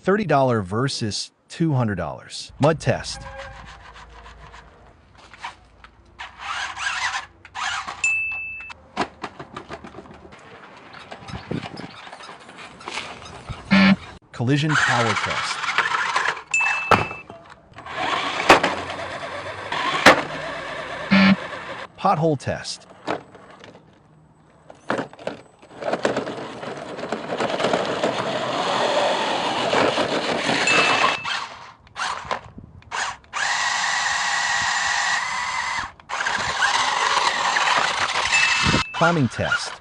$30 versus $200. Mud test. Collision power test. Pothole test. Climbing test.